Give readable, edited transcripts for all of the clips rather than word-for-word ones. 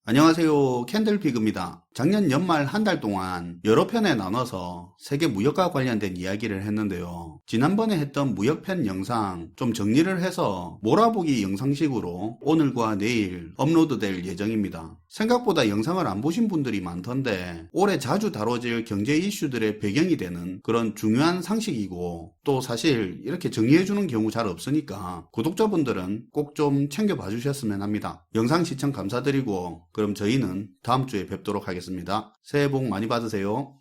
안녕하세요. 캔들피그입니다. 작년 연말 한 달 동안 여러 편에 나눠서 세계 무역과 관련된 이야기를 했는데요. 지난번에 했던 무역편 영상 좀 정리를 해서 몰아보기 영상식으로 오늘과 내일 업로드될 예정입니다. 생각보다 영상을 안 보신 분들이 많던데 올해 자주 다뤄질 경제 이슈들의 배경이 되는 그런 중요한 상식이고, 또 사실 이렇게 정리해주는 경우 잘 없으니까 구독자분들은 꼭 좀 챙겨봐 주셨으면 합니다. 영상 시청 감사드리고 그럼 저희는 다음 주에 뵙도록 하겠습니다. 새해 복 많이 받으세요.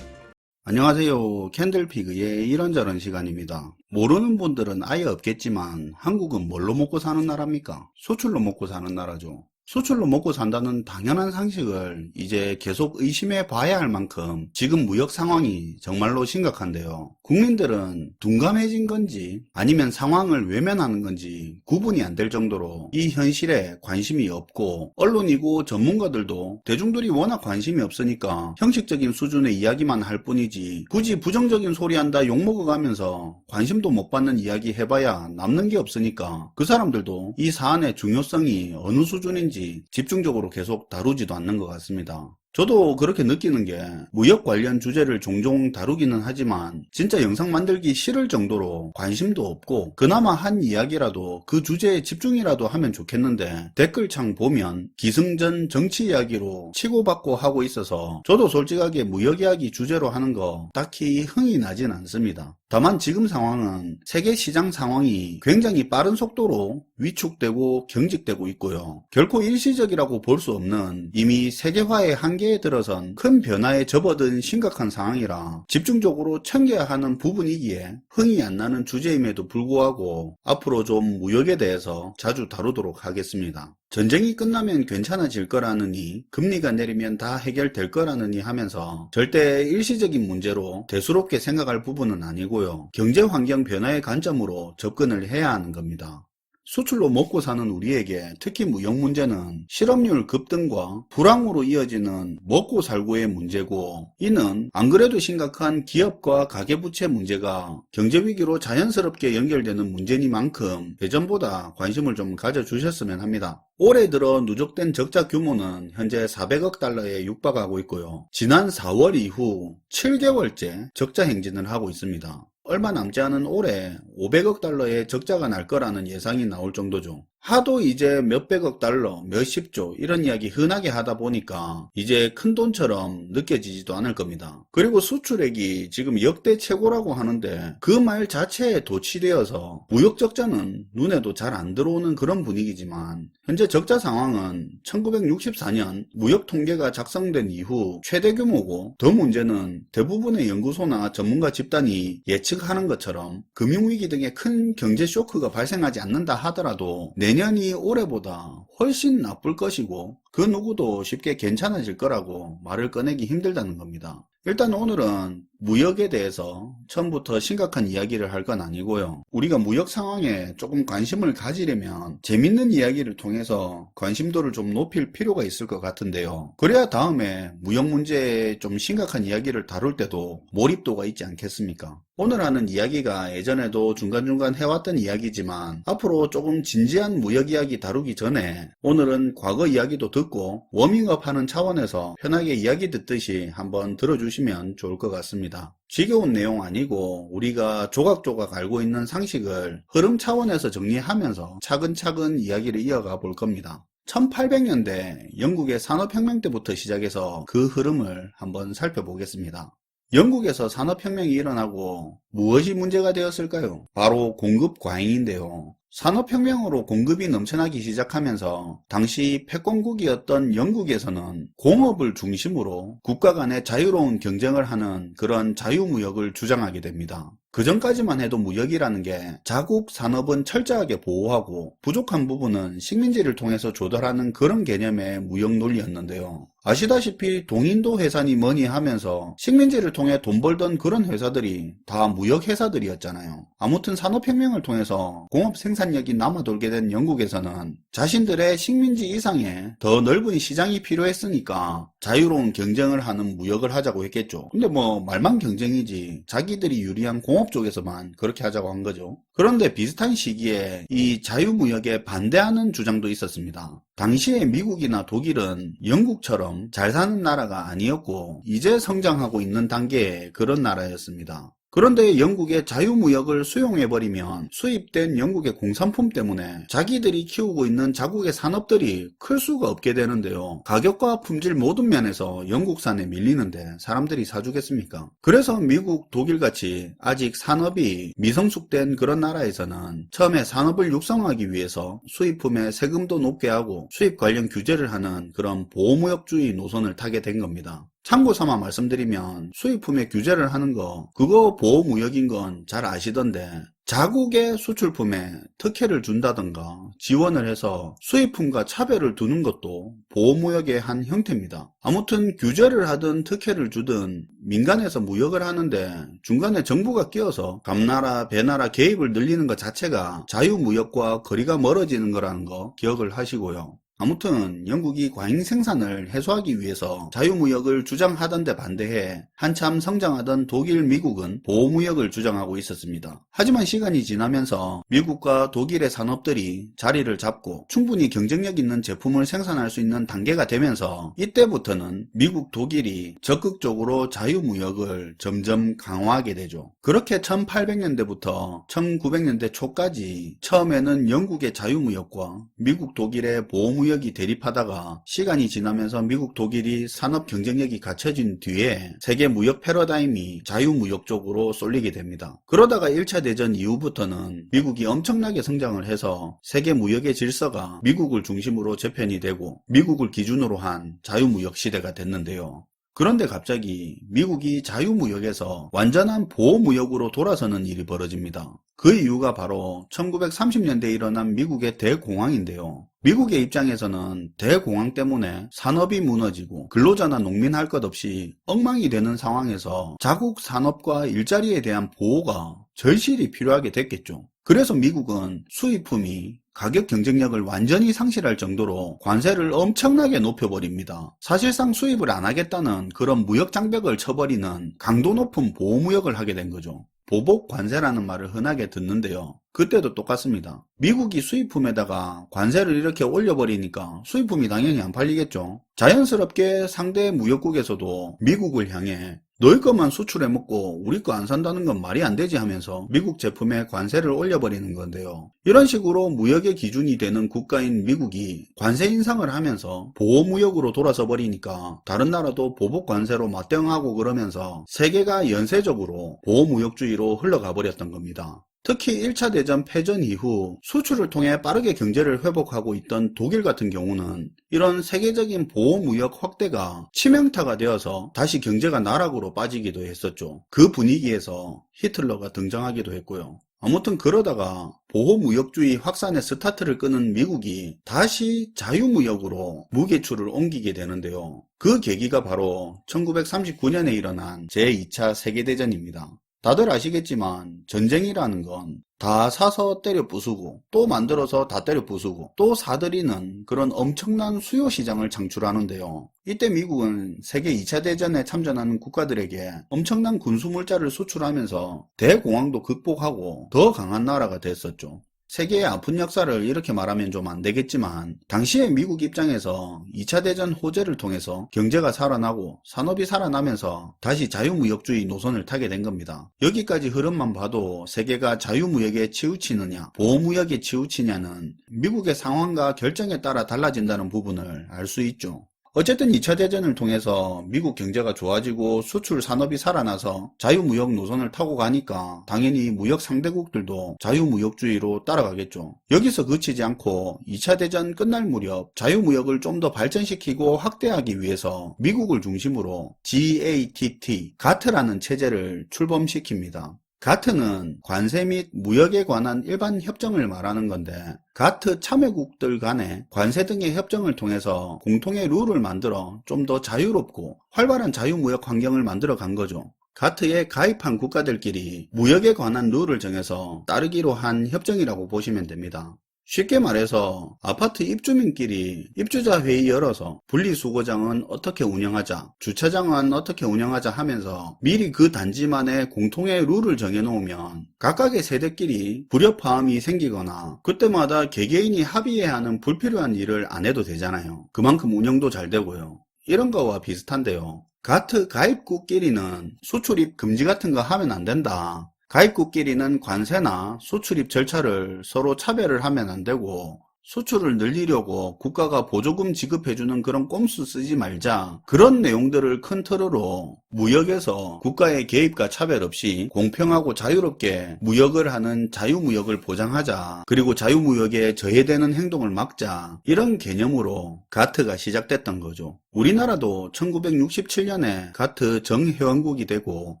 안녕하세요. 캔들피그의 이런저런 시간입니다. 모르는 분들은 아예 없겠지만 한국은 뭘로 먹고 사는 나라입니까? 수출로 먹고 사는 나라죠. 수출로 먹고 산다는 당연한 상식을 이제 계속 의심해 봐야 할 만큼 지금 무역 상황이 정말로 심각한데요. 국민들은 둔감해진 건지 아니면 상황을 외면하는 건지 구분이 안 될 정도로 이 현실에 관심이 없고, 언론이고 전문가들도 대중들이 워낙 관심이 없으니까 형식적인 수준의 이야기만 할 뿐이지 굳이 부정적인 소리 한다 욕먹어가면서 관심도 못 받는 이야기 해봐야 남는 게 없으니까 그 사람들도 이 사안의 중요성이 어느 수준인지 집중적으로 계속 다루지도 않는 것 같습니다. 저도 그렇게 느끼는 게 무역 관련 주제를 종종 다루기는 하지만 진짜 영상 만들기 싫을 정도로 관심도 없고, 그나마 한 이야기라도 그 주제에 집중이라도 하면 좋겠는데 댓글창 보면 기승전 정치 이야기로 치고받고 하고 있어서 저도 솔직하게 무역 이야기 주제로 하는 거 딱히 흥이 나진 않습니다. 다만 지금 상황은 세계 시장 상황이 굉장히 빠른 속도로 위축되고 경직되고 있고요. 결코 일시적이라고 볼 수 없는 이미 세계화의 한계에 들어선 큰 변화에 접어든 심각한 상황이라 집중적으로 챙겨야 하는 부분이기에 흥이 안 나는 주제임에도 불구하고 앞으로 좀 무역에 대해서 자주 다루도록 하겠습니다. 전쟁이 끝나면 괜찮아질 거라느니, 금리가 내리면 다 해결될 거라느니 하면서 절대 일시적인 문제로 대수롭게 생각할 부분은 아니고요. 경제 환경 변화의 관점으로 접근을 해야 하는 겁니다. 수출로 먹고 사는 우리에게 특히 무역 문제는 실업률 급등과 불황으로 이어지는 먹고 살고의 문제고, 이는 안 그래도 심각한 기업과 가계부채 문제가 경제위기로 자연스럽게 연결되는 문제니만큼 예전보다 관심을 좀 가져주셨으면 합니다. 올해 들어 누적된 적자 규모는 현재 400억 달러에 육박하고 있고요. 지난 4월 이후 7개월째 적자 행진을 하고 있습니다. 얼마 남지 않은 올해 500억 달러의 적자가 날 거라는 예상이 나올 정도죠. 하도 이제 몇백억 달러, 몇십조 이런 이야기 흔하게 하다 보니까 이제 큰돈처럼 느껴지지도 않을 겁니다. 그리고 수출액이 지금 역대 최고라고 하는데 그 말 자체에 도취되어서 무역 적자는 눈에도 잘 안 들어오는 그런 분위기지만, 현재 적자 상황은 1964년 무역 통계가 작성된 이후 최대 규모고, 더 문제는 대부분의 연구소나 전문가 집단이 예측하는 것처럼 금융위기 등의 큰 경제 쇼크가 발생하지 않는다 하더라도 내년이 올해보다 훨씬 나쁠 것이고 그 누구도 쉽게 괜찮아질 거라고 말을 꺼내기 힘들다는 겁니다. 일단 오늘은 무역에 대해서 처음부터 심각한 이야기를 할 건 아니고요. 우리가 무역 상황에 조금 관심을 가지려면 재밌는 이야기를 통해서 관심도를 좀 높일 필요가 있을 것 같은데요. 그래야 다음에 무역 문제에 좀 심각한 이야기를 다룰 때도 몰입도가 있지 않겠습니까? 오늘 하는 이야기가 예전에도 중간중간 해왔던 이야기지만 앞으로 조금 진지한 무역 이야기 다루기 전에 오늘은 과거 이야기도 듣고 워밍업 하는 차원에서 편하게 이야기 듣듯이 한번 들어주시면 좋을 것 같습니다. 지겨운 내용 아니고 우리가 조각조각 알고 있는 상식을 흐름 차원에서 정리하면서 차근차근 이야기를 이어가 볼 겁니다. 1800년대 영국의 산업혁명 때부터 시작해서 그 흐름을 한번 살펴보겠습니다. 영국에서 산업혁명이 일어나고 무엇이 문제가 되었을까요? 바로 공급 과잉인데요. 산업혁명으로 공급이 넘쳐나기 시작하면서 당시 패권국이었던 영국에서는 공업을 중심으로 국가 간의 자유로운 경쟁을 하는 그런 자유무역을 주장하게 됩니다. 그 전까지만 해도 무역이라는 게 자국 산업은 철저하게 보호하고 부족한 부분은 식민지를 통해서 조달하는 그런 개념의 무역 논리였는데요. 아시다시피 동인도 회사니 뭐니 하면서 식민지를 통해 돈 벌던 그런 회사들이 다 무역회사들이었잖아요. 아무튼 산업혁명을 통해서 공업 생산력이 남아돌게 된 영국에서는 자신들의 식민지 이상의 더 넓은 시장이 필요했으니까 자유로운 경쟁을 하는 무역을 하자고 했겠죠. 근데 뭐 말만 경쟁이지 자기들이 유리한 공업 쪽에서만 그렇게 하자고 한 거죠. 그런데 비슷한 시기에 이 자유무역에 반대하는 주장도 있었습니다. 당시에 미국이나 독일은 영국처럼 잘 사는 나라가 아니었고 이제 성장하고 있는 단계의 그런 나라였습니다. 그런데 영국의 자유무역을 수용해버리면 수입된 영국의 공산품 때문에 자기들이 키우고 있는 자국의 산업들이 클 수가 없게 되는데요. 가격과 품질 모든 면에서 영국산에 밀리는데 사람들이 사주겠습니까? 그래서 미국, 독일같이 아직 산업이 미성숙된 그런 나라에서는 처음에 산업을 육성하기 위해서 수입품에 세금도 높게 하고 수입 관련 규제를 하는 그런 보호무역주의 노선을 타게 된 겁니다. 참고 삼아 말씀드리면 수입품에 규제를 하는 거 그거 보호무역인 건 잘 아시던데 자국의 수출품에 특혜를 준다던가 지원을 해서 수입품과 차별을 두는 것도 보호무역의 한 형태입니다. 아무튼 규제를 하든 특혜를 주든 민간에서 무역을 하는데 중간에 정부가 끼어서 감나라 배나라 개입을 늘리는 것 자체가 자유무역과 거리가 멀어지는 거라는 거 기억을 하시고요. 아무튼 영국이 과잉 생산을 해소하기 위해서 자유무역을 주장하던 데 반대해 한참 성장하던 독일, 미국은 보호무역을 주장하고 있었습니다. 하지만 시간이 지나면서 미국과 독일의 산업들이 자리를 잡고 충분히 경쟁력 있는 제품을 생산할 수 있는 단계가 되면서 이때부터는 미국, 독일이 적극적으로 자유무역을 점점 강화하게 되죠. 그렇게 1800년대부터 1900년대 초까지 처음에는 영국의 자유무역과 미국, 독일의 보호무역이 대립하다가 시간이 지나면서 미국, 독일이 산업 경쟁력이 갖춰진 뒤에 세계 무역 패러다임이 자유무역 쪽으로 쏠리게 됩니다. 그러다가 1차 대전 이후부터는 미국이 엄청나게 성장을 해서 세계 무역의 질서가 미국을 중심으로 재편이 되고 미국을 기준으로 한 자유무역 시대가 됐는데요. 그런데 갑자기 미국이 자유무역에서 완전한 보호무역으로 돌아서는 일이 벌어집니다. 그 이유가 바로 1930년대에 일어난 미국의 대공황인데요. 미국의 입장에서는 대공황 때문에 산업이 무너지고 근로자나 농민 할 것 없이 엉망이 되는 상황에서 자국 산업과 일자리에 대한 보호가 절실히 필요하게 됐겠죠. 그래서 미국은 수입품이 가격 경쟁력을 완전히 상실할 정도로 관세를 엄청나게 높여버립니다. 사실상 수입을 안 하겠다는 그런 무역 장벽을 쳐버리는 강도 높은 보호무역을 하게 된 거죠. 보복 관세라는 말을 흔하게 듣는데요. 그때도 똑같습니다. 미국이 수입품에다가 관세를 이렇게 올려버리니까 수입품이 당연히 안 팔리겠죠. 자연스럽게 상대 무역국에서도 미국을 향해 너희 것만 수출해 먹고 우리 거 안 산다는 건 말이 안 되지 하면서 미국 제품에 관세를 올려버리는 건데요. 이런 식으로 무역의 기준이 되는 국가인 미국이 관세 인상을 하면서 보호무역으로 돌아서 버리니까 다른 나라도 보복 관세로 맞대응하고 그러면서 세계가 연쇄적으로 보호무역주의로 흘러가 버렸던 겁니다. 특히 1차 대전 패전 이후 수출을 통해 빠르게 경제를 회복하고 있던 독일 같은 경우는 이런 세계적인 보호무역 확대가 치명타가 되어서 다시 경제가 나락으로 빠지기도 했었죠. 그 분위기에서 히틀러가 등장하기도 했고요. 아무튼 그러다가 보호무역주의 확산의 스타트를 끄는 미국이 다시 자유무역으로 무게추를 옮기게 되는데요. 그 계기가 바로 1939년에 일어난 제2차 세계대전입니다. 다들 아시겠지만 전쟁이라는 건 다 사서 때려 부수고 또 만들어서 다 때려 부수고 또 사들이는 그런 엄청난 수요 시장을 창출하는데요. 이때 미국은 세계 2차 대전에 참전하는 국가들에게 엄청난 군수물자를 수출하면서 대공황도 극복하고 더 강한 나라가 됐었죠. 세계의 아픈 역사를 이렇게 말하면 좀 안 되겠지만 당시에 미국 입장에서 2차 대전 호재를 통해서 경제가 살아나고 산업이 살아나면서 다시 자유무역주의 노선을 타게 된 겁니다. 여기까지 흐름만 봐도 세계가 자유무역에 치우치느냐 보호무역에 치우치냐는 미국의 상황과 결정에 따라 달라진다는 부분을 알 수 있죠. 어쨌든 2차 대전을 통해서 미국 경제가 좋아지고 수출 산업이 살아나서 자유무역 노선을 타고 가니까 당연히 무역 상대국들도 자유무역주의로 따라가겠죠. 여기서 그치지 않고 2차 대전 끝날 무렵 자유무역을 좀 더 발전시키고 확대하기 위해서 미국을 중심으로 GATT, 가트라는 체제를 출범시킵니다. 가트는 관세 및 무역에 관한 일반 협정을 말하는 건데, 가트 참여국들 간의 관세 등의 협정을 통해서 공통의 룰을 만들어 좀 더 자유롭고 활발한 자유무역 환경을 만들어 간 거죠. 가트에 가입한 국가들끼리 무역에 관한 룰을 정해서 따르기로 한 협정이라고 보시면 됩니다. 쉽게 말해서 아파트 입주민끼리 입주자 회의 열어서 분리수거장은 어떻게 운영하자, 주차장은 어떻게 운영하자 하면서 미리 그 단지만의 공통의 룰을 정해놓으면 각각의 세대끼리 불협화음이 생기거나 그때마다 개개인이 합의해야 하는 불필요한 일을 안 해도 되잖아요. 그만큼 운영도 잘 되고요. 이런 거와 비슷한데요. 가트 가입국끼리는 수출입 금지 같은 거 하면 안 된다. 가입국끼리는 관세나 수출입 절차를 서로 차별을 하면 안 되고, 수출을 늘리려고 국가가 보조금 지급해주는 그런 꼼수 쓰지 말자, 그런 내용들을 큰 틀으로 무역에서 국가의 개입과 차별 없이 공평하고 자유롭게 무역을 하는 자유무역을 보장하자, 그리고 자유무역에 저해되는 행동을 막자, 이런 개념으로 가트가 시작됐던 거죠. 우리나라도 1967년에 가트 정회원국이 되고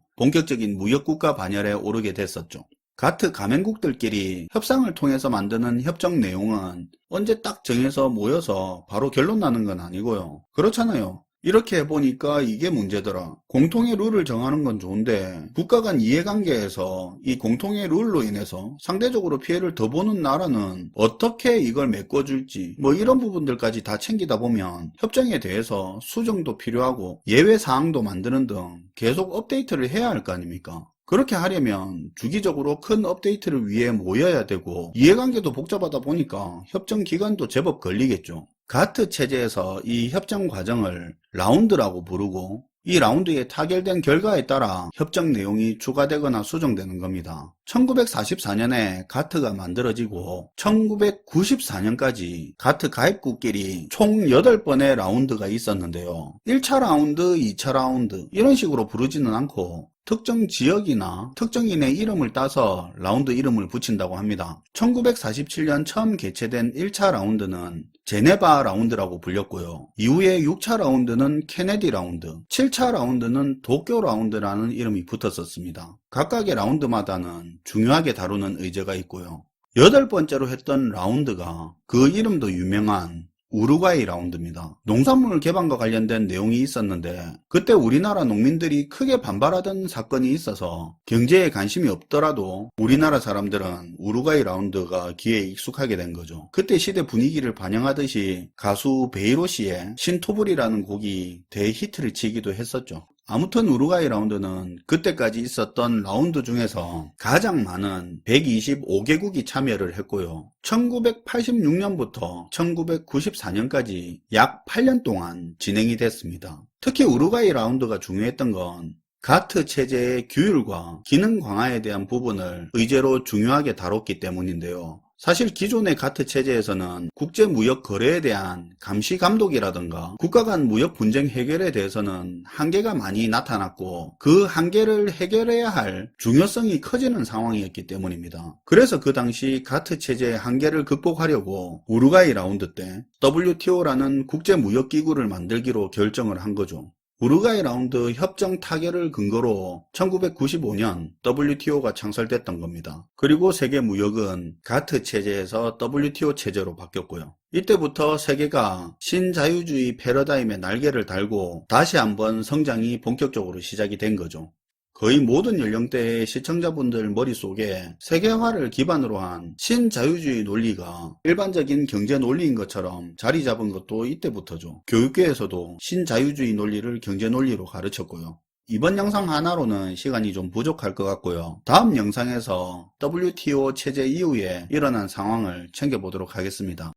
본격적인 무역국가 반열에 오르게 됐었죠. 가트 가맹국들끼리 협상을 통해서 만드는 협정 내용은 언제 딱 정해서 모여서 바로 결론 나는 건 아니고요. 그렇잖아요. 이렇게 해보니까 이게 문제더라. 공통의 룰을 정하는 건 좋은데 국가 간 이해관계에서 이 공통의 룰로 인해서 상대적으로 피해를 더 보는 나라는 어떻게 이걸 메꿔줄지 뭐 이런 부분들까지 다 챙기다 보면 협정에 대해서 수정도 필요하고 예외 사항도 만드는 등 계속 업데이트를 해야 할 거 아닙니까? 그렇게 하려면 주기적으로 큰 업데이트를 위해 모여야 되고 이해관계도 복잡하다 보니까 협정 기간도 제법 걸리겠죠. 가트 체제에서 이 협정 과정을 라운드라고 부르고 이 라운드에 타결된 결과에 따라 협정 내용이 추가되거나 수정되는 겁니다. 1944년에 가트가 만들어지고 1994년까지 가트 가입국끼리 총 8번의 라운드가 있었는데요. 1차 라운드, 2차 라운드 이런 식으로 부르지는 않고 특정 지역이나 특정인의 이름을 따서 라운드 이름을 붙인다고 합니다. 1947년 처음 개최된 1차 라운드는 제네바 라운드라고 불렸고요. 이후에 6차 라운드는 케네디 라운드, 7차 라운드는 도쿄 라운드라는 이름이 붙었었습니다. 각각의 라운드마다는 중요하게 다루는 의제가 있고요. 8번째로 했던 라운드가 그 이름도 유명한 우루과이 라운드입니다. 농산물 개방과 관련된 내용이 있었는데 그때 우리나라 농민들이 크게 반발하던 사건이 있어서 경제에 관심이 없더라도 우리나라 사람들은 우루과이 라운드가 귀에 익숙하게 된 거죠. 그때 시대 분위기를 반영하듯이 가수 베이로시의 신토불이라는 곡이 대히트를 치기도 했었죠. 아무튼 우루과이 라운드는 그때까지 있었던 라운드 중에서 가장 많은 125개국이 참여를 했고요. 1986년부터 1994년까지 약 8년 동안 진행이 됐습니다. 특히 우루과이 라운드가 중요했던 건 가트 체제의 규율과 기능 강화에 대한 부분을 의제로 중요하게 다뤘기 때문인데요. 사실 기존의 가트 체제에서는 국제무역 거래에 대한 감시 감독이라든가 국가 간 무역 분쟁 해결에 대해서는 한계가 많이 나타났고 그 한계를 해결해야 할 중요성이 커지는 상황이었기 때문입니다. 그래서 그 당시 가트 체제의 한계를 극복하려고 우루과이 라운드 때 WTO라는 국제무역기구를 만들기로 결정을 한 거죠. 우루과이 라운드 협정 타결을 근거로 1995년 WTO가 창설됐던 겁니다. 그리고 세계 무역은 가트 체제에서 WTO 체제로 바뀌었고요. 이때부터 세계가 신자유주의 패러다임의 날개를 달고 다시 한번 성장이 본격적으로 시작이 된 거죠. 거의 모든 연령대의 시청자분들 머릿속에 세계화를 기반으로 한 신자유주의 논리가 일반적인 경제 논리인 것처럼 자리 잡은 것도 이때부터죠. 교육계에서도 신자유주의 논리를 경제 논리로 가르쳤고요. 이번 영상 하나로는 시간이 좀 부족할 것 같고요. 다음 영상에서 WTO 체제 이후에 일어난 상황을 챙겨보도록 하겠습니다.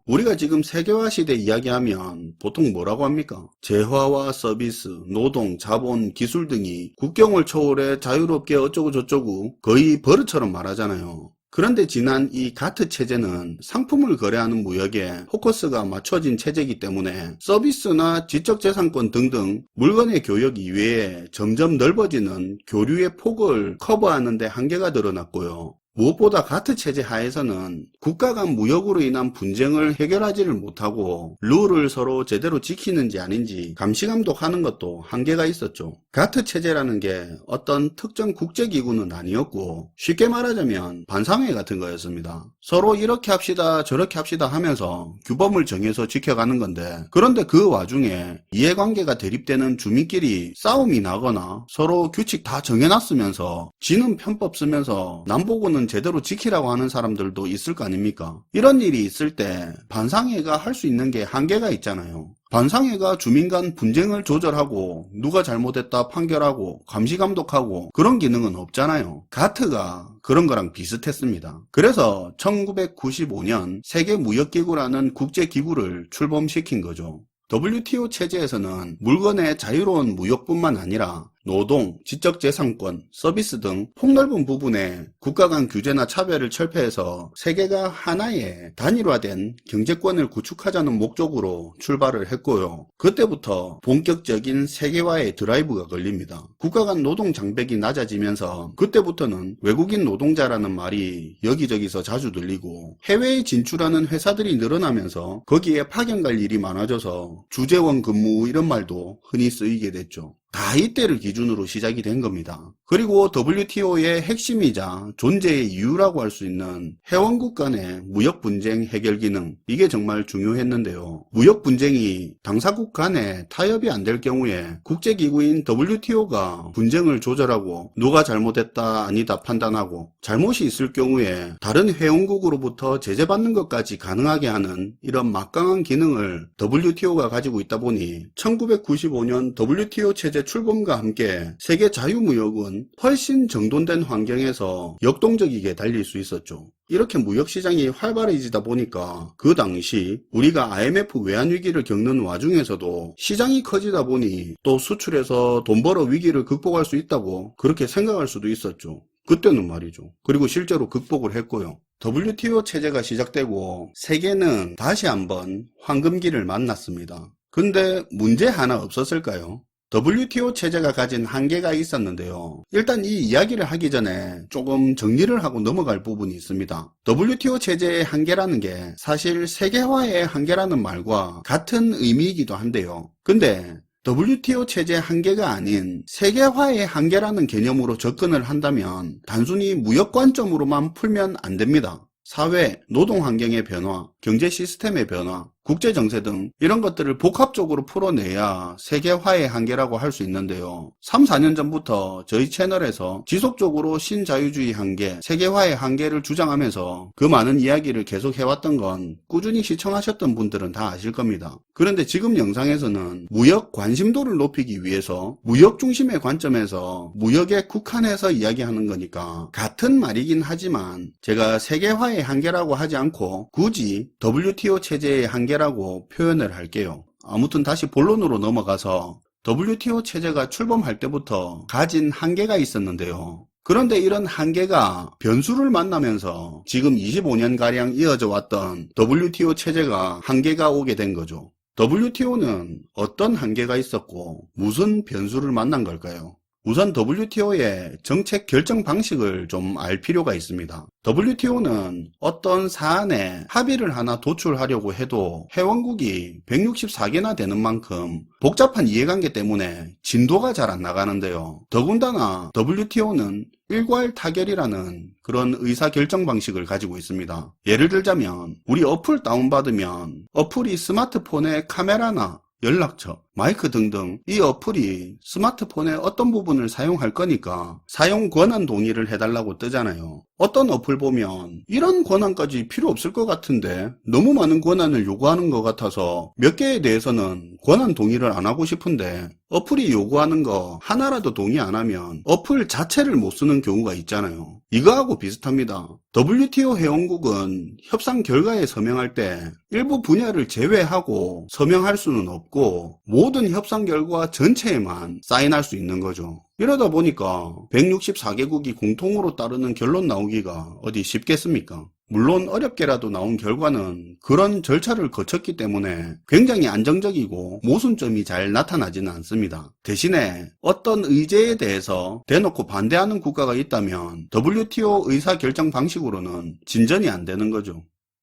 우리가 지금 세계화 시대 이야기하면 보통 뭐라고 합니까? 재화와 서비스, 노동, 자본, 기술 등이 국경을 초월해 자유롭게 어쩌고 저쩌고 거의 버릇처럼 말하잖아요. 그런데 지난 이 가트 체제는 상품을 거래하는 무역에 포커스가 맞춰진 체제이기 때문에 서비스나 지적재산권 등등 물건의 교역 이외에 점점 넓어지는 교류의 폭을 커버하는 데 한계가 드러났고요. 무엇보다 가트 체제 하에서는 국가 간 무역으로 인한 분쟁을 해결하지를 못하고 룰을 서로 제대로 지키는지 아닌지 감시 감독하는 것도 한계가 있었죠. 가트 체제라는 게 어떤 특정 국제기구는 아니었고 쉽게 말하자면 반상회 같은 거였습니다. 서로 이렇게 합시다 저렇게 합시다 하면서 규범을 정해서 지켜가는 건데, 그런데 그 와중에 이해관계가 대립되는 주민끼리 싸움이 나거나 서로 규칙 다 정해놨으면서 지는 편법 쓰면서 남보고는 제대로 지키라고 하는 사람들도 있을 거 아닙니까? 이런 일이 있을 때 반상회가 할 수 있는 게 한계가 있잖아요. 반상회가 주민 간 분쟁을 조절하고 누가 잘못했다 판결하고 감시 감독하고 그런 기능은 없잖아요. 가트가 그런 거랑 비슷했습니다. 그래서 1995년 세계무역기구라는 국제기구를 출범시킨 거죠. WTO 체제에서는 물건의 자유로운 무역뿐만 아니라 노동, 지적재산권, 서비스 등 폭넓은 부분에 국가 간 규제나 차별을 철폐해서 세계가 하나의 단일화된 경제권을 구축하자는 목적으로 출발을 했고요. 그때부터 본격적인 세계화의 드라이브가 걸립니다. 국가 간 노동 장벽이 낮아지면서 그때부터는 외국인 노동자라는 말이 여기저기서 자주 들리고 해외에 진출하는 회사들이 늘어나면서 거기에 파견 갈 일이 많아져서 주재원 근무 이런 말도 흔히 쓰이게 됐죠. 다 이때를 기준으로 시작이 된 겁니다. 그리고 WTO의 핵심이자 존재의 이유라고 할 수 있는 회원국 간의 무역 분쟁 해결 기능, 이게 정말 중요했는데요. 무역 분쟁이 당사국 간에 타협이 안 될 경우에 국제기구인 WTO가 분쟁을 조절하고 누가 잘못했다 아니다 판단하고 잘못이 있을 경우에 다른 회원국으로부터 제재받는 것까지 가능하게 하는 이런 막강한 기능을 WTO가 가지고 있다 보니 1995년 WTO 체제 출범과 함께 세계 자유무역은 훨씬 정돈된 환경에서 역동적이게 달릴 수 있었죠. 이렇게 무역시장이 활발해지다 보니까 그 당시 우리가 IMF 외환위기를 겪는 와중에서도 시장이 커지다 보니 또 수출해서 돈 벌어 위기를 극복할 수 있다고 그렇게 생각할 수도 있었죠. 그때는 말이죠. 그리고 실제로 극복을 했고요. WTO 체제가 시작되고 세계는 다시 한번 황금기를 만났습니다. 근데 문제 하나 없었을까요? WTO 체제가 가진 한계가 있었는데요. 일단 이 이야기를 하기 전에 조금 정리를 하고 넘어갈 부분이 있습니다. WTO 체제의 한계라는 게 사실 세계화의 한계라는 말과 같은 의미이기도 한데요. 근데 WTO 체제의 한계가 아닌 세계화의 한계라는 개념으로 접근을 한다면 단순히 무역 관점으로만 풀면 안 됩니다. 사회, 노동 환경의 변화, 경제 시스템의 변화, 국제 정세 등 이런 것들을 복합적으로 풀어내야 세계화의 한계라고 할 수 있는데요. 3, 4년 전부터 저희 채널에서 지속적으로 신자유주의 한계, 세계화의 한계를 주장하면서 그 많은 이야기를 계속 해왔던 건 꾸준히 시청하셨던 분들은 다 아실 겁니다. 그런데 지금 영상에서는 무역 관심도를 높이기 위해서 무역 중심의 관점에서 무역에 국한해서 이야기하는 거니까 같은 말이긴 하지만 제가 세계화의 한계라고 하지 않고 굳이 WTO 체제의 한계라고 표현을 할게요. 아무튼 다시 본론으로 넘어가서 WTO 체제가 출범할 때부터 가진 한계가 있었는데요. 그런데 이런 한계가 변수를 만나면서 지금 25년가량 이어져 왔던 WTO 체제가 한계가 오게 된 거죠. WTO는 어떤 한계가 있었고 무슨 변수를 만난 걸까요? 우선 WTO의 정책 결정 방식을 좀 알 필요가 있습니다. WTO는 어떤 사안에 합의를 하나 도출하려고 해도 회원국이 164개나 되는 만큼 복잡한 이해관계 때문에 진도가 잘 안 나가는데요. 더군다나 WTO는 일괄 타결이라는 그런 의사결정 방식을 가지고 있습니다. 예를 들자면 우리 어플 다운받으면 어플이 스마트폰의 카메라나 연락처, 마이크 등등 이 어플이 스마트폰의 어떤 부분을 사용할 거니까 사용 권한 동의를 해달라고 뜨잖아요. 어떤 어플 보면 이런 권한까지 필요 없을 것 같은데 너무 많은 권한을 요구하는 것 같아서 몇 개에 대해서는 권한 동의를 안 하고 싶은데 어플이 요구하는 거 하나라도 동의 안 하면 어플 자체를 못 쓰는 경우가 있잖아요. 이거하고 비슷합니다. WTO 회원국은 협상 결과에 서명할 때 일부 분야를 제외하고 서명할 수는 없고 모든 협상 결과 전체에만 사인할 수 있는 거죠. 이러다 보니까 164개국이 공통으로 따르는 결론 나오기가 어디 쉽겠습니까? 물론 어렵게라도 나온 결과는 그런 절차를 거쳤기 때문에 굉장히 안정적이고 모순점이 잘 나타나지는 않습니다. 대신에 어떤 의제에 대해서 대놓고 반대하는 국가가 있다면 WTO 의사결정 방식으로는 진전이 안 되는 거죠.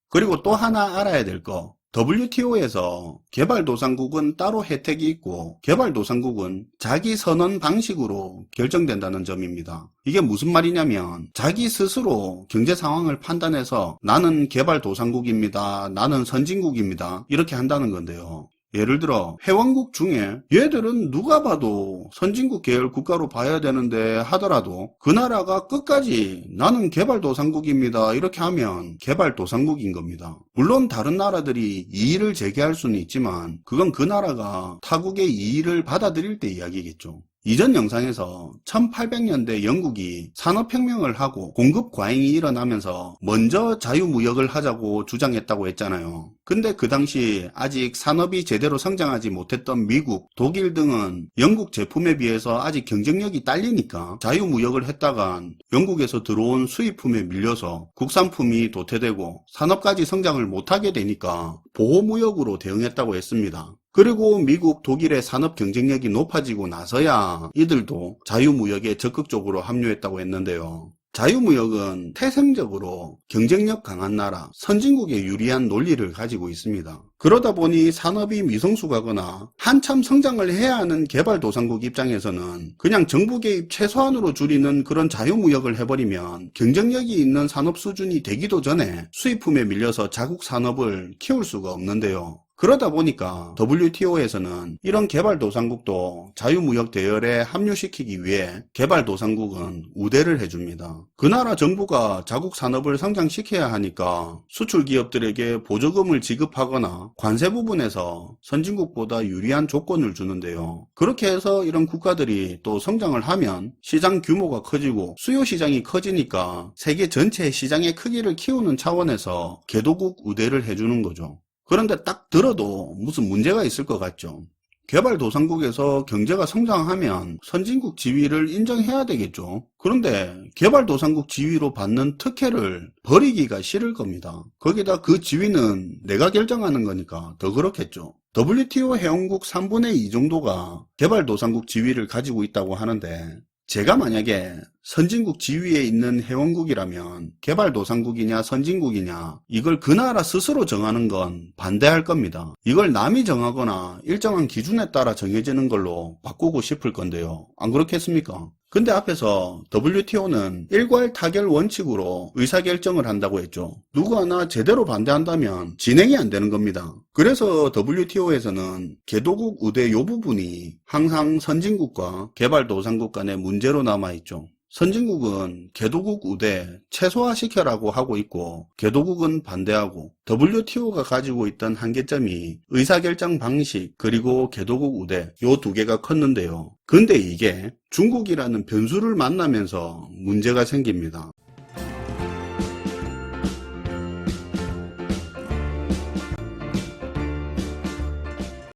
그리고 또 하나 알아야 될 거, WTO에서 개발도상국은 따로 혜택이 있고 개발도상국은 자기 선언 방식으로 결정된다는 점입니다. 이게 무슨 말이냐면 자기 스스로 경제 상황을 판단해서 나는 개발도상국입니다, 나는 선진국입니다 이렇게 한다는 건데요. 예를 들어 회원국 중에 얘들은 누가 봐도 선진국 계열 국가로 봐야 되는데 하더라도 그 나라가 끝까지 나는 개발도상국입니다 이렇게 하면 개발도상국인 겁니다. 물론 다른 나라들이 이의를 제기할 수는 있지만 그건 그 나라가 타국의 이의를 받아들일 때 이야기겠죠. 이전 영상에서 1800년대 영국이 산업혁명을 하고 공급 과잉이 일어나면서 먼저 자유무역을 하자고 주장했다고 했잖아요. 근데 그 당시 아직 산업이 제대로 성장하지 못했던 미국, 독일 등은 영국 제품에 비해서 아직 경쟁력이 딸리니까 자유무역을 했다간 영국에서 들어온 수입품에 밀려서 국산품이 도태되고 산업까지 성장을 못하게 되니까 보호무역으로 대응했다고 했습니다. 그리고 미국, 독일의 산업 경쟁력이 높아지고 나서야 이들도 자유무역에 적극적으로 합류했다고 했는데요. 자유무역은 태생적으로 경쟁력 강한 나라, 선진국에 유리한 논리를 가지고 있습니다. 그러다 보니 산업이 미성숙하거나 한참 성장을 해야 하는 개발도상국 입장에서는 그냥 정부 개입 최소한으로 줄이는 그런 자유무역을 해버리면 경쟁력이 있는 산업 수준이 되기도 전에 수입품에 밀려서 자국 산업을 키울 수가 없는데요. 그러다 보니까 WTO에서는 이런 개발도상국도 자유무역 대열에 합류시키기 위해 개발도상국은 우대를 해줍니다. 그 나라 정부가 자국 산업을 성장시켜야 하니까 수출 기업들에게 보조금을 지급하거나 관세 부분에서 선진국보다 유리한 조건을 주는데요. 그렇게 해서 이런 국가들이 또 성장을 하면 시장 규모가 커지고 수요 시장이 커지니까 세계 전체의 시장의 크기를 키우는 차원에서 개도국 우대를 해주는 거죠. 그런데 딱 들어도 무슨 문제가 있을 것 같죠. 개발도상국에서 경제가 성장하면 선진국 지위를 인정해야 되겠죠. 그런데 개발도상국 지위로 받는 특혜를 버리기가 싫을 겁니다. 거기다 그 지위는 내가 결정하는 거니까 더 그렇겠죠. WTO 회원국 3분의 2 정도가 개발도상국 지위를 가지고 있다고 하는데 제가 만약에 선진국 지위에 있는 회원국이라면 개발도상국이냐 선진국이냐 이걸 그 나라 스스로 정하는 건 반대할 겁니다. 이걸 남이 정하거나 일정한 기준에 따라 정해지는 걸로 바꾸고 싶을 건데요. 안 그렇겠습니까? 근데 앞에서 WTO는 일괄 타결 원칙으로 의사결정을 한다고 했죠. 누구 하나 제대로 반대한다면 진행이 안 되는 겁니다. 그래서 WTO에서는 개도국 우대 요 부분이 항상 선진국과 개발도상국 간의 문제로 남아있죠. 선진국은 개도국 우대 최소화시켜라고 하고 있고 개도국은 반대하고 WTO가 가지고 있던 한계점이 의사결정 방식 그리고 개도국 우대 요 두 개가 컸는데요. 근데 이게 중국이라는 변수를 만나면서 문제가 생깁니다.